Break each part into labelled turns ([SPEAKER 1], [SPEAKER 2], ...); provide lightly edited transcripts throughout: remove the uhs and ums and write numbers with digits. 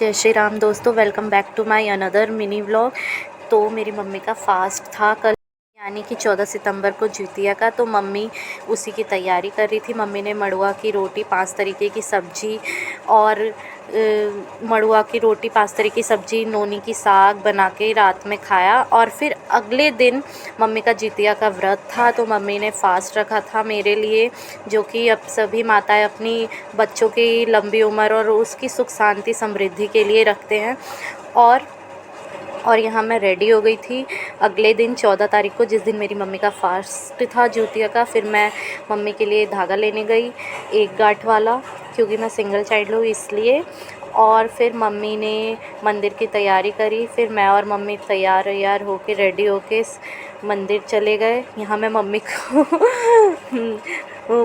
[SPEAKER 1] जय श्री राम दोस्तों, welcome back to my another mini vlog. तो मेरी मम्मी का फास्ट था कल, यानी कि 14 सितंबर को जितिया का। तो मम्मी उसी की तैयारी कर रही थी। मम्मी ने मड़ुआ की रोटी, 5 तरीके की सब्ज़ी और मड़ुआ की रोटी, 5 तरीके की सब्ज़ी, नोनी की साग बना के रात में खाया। और फिर अगले दिन मम्मी का जितिया का व्रत था, तो मम्मी ने फास्ट रखा था मेरे लिए, जो कि अब सभी माताएं अपनी बच्चों की लंबी उम्र और उसकी सुख शांति समृद्धि के लिए रखते हैं। और यहाँ मैं रेडी हो गई थी अगले दिन 14 तारीख को, जिस दिन मेरी मम्मी का फास्ट था जितिया का। फिर मैं मम्मी के लिए धागा लेने गई, एक गांठ वाला, क्योंकि मैं सिंगल चाइल्ड हूँ इसलिए। और फिर मम्मी ने मंदिर की तैयारी करी। फिर मैं और मम्मी तैयार होके रेडी होके मंदिर चले गए। यहाँ मैं मम्मी को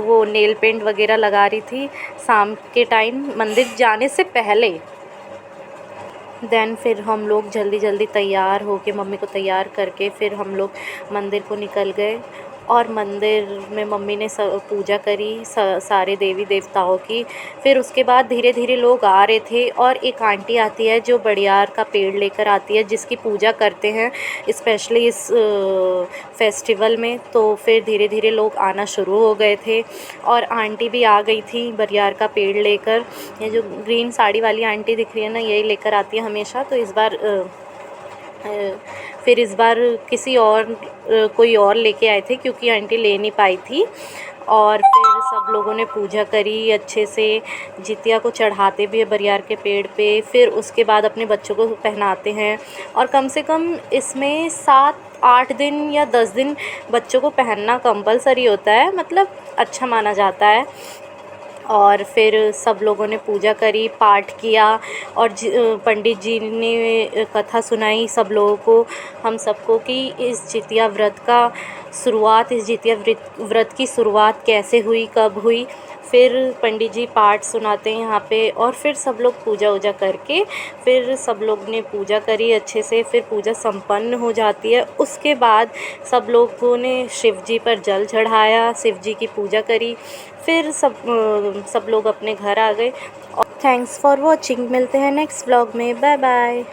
[SPEAKER 1] वो नेल पेंट वगैरह लगा रही थी शाम के टाइम मंदिर जाने से पहले। फिर हम लोग जल्दी तैयार होके, मम्मी को तैयार करके, फिर हम लोग मंदिर को निकल गए। और मंदिर में मम्मी ने पूजा करी सारे देवी देवताओं की। फिर उसके बाद धीरे धीरे लोग आ रहे थे, और एक आंटी आती है जो बड़ियार का पेड़ लेकर आती है, जिसकी पूजा करते हैं स्पेशली इस फेस्टिवल में। तो फिर धीरे धीरे लोग आना शुरू हो गए थे, और आंटी भी आ गई थी बड़ियार का पेड़ लेकर। ये जो ग्रीन साड़ी वाली आंटी दिख रही है ना, यही लेकर आती है हमेशा। तो इस बार फिर इस बार कोई और लेके आए थे, क्योंकि आंटी ले नहीं पाई थी। और फिर सब लोगों ने पूजा करी अच्छे से। जितिया को चढ़ाते भी है बरियार के पेड़ पे, फिर उसके बाद अपने बच्चों को पहनाते हैं। और कम से कम इसमें 7-8 दिन या 10 दिन बच्चों को पहनना कंपलसरी होता है, मतलब अच्छा माना जाता है। और फिर सब लोगों ने पूजा करी, पाठ किया, और पंडित जी ने कथा सुनाई सब लोगों को, हम सबको, कि इस जितिया व्रत व्रत की शुरुआत कैसे हुई, कब हुई। फिर पंडित जी पाठ सुनाते हैं यहाँ पे, और फिर सब लोग पूजा वूजा करके, फिर सब लोग ने पूजा करी अच्छे से। फिर पूजा संपन्न हो जाती है। उसके बाद सब लोगों ने शिव जी पर जल चढ़ाया, शिव जी की पूजा करी। फिर सब लोग अपने घर आ गए। और थैंक्स फॉर वॉचिंग। मिलते हैं नेक्स्ट व्लॉग में। Bye bye.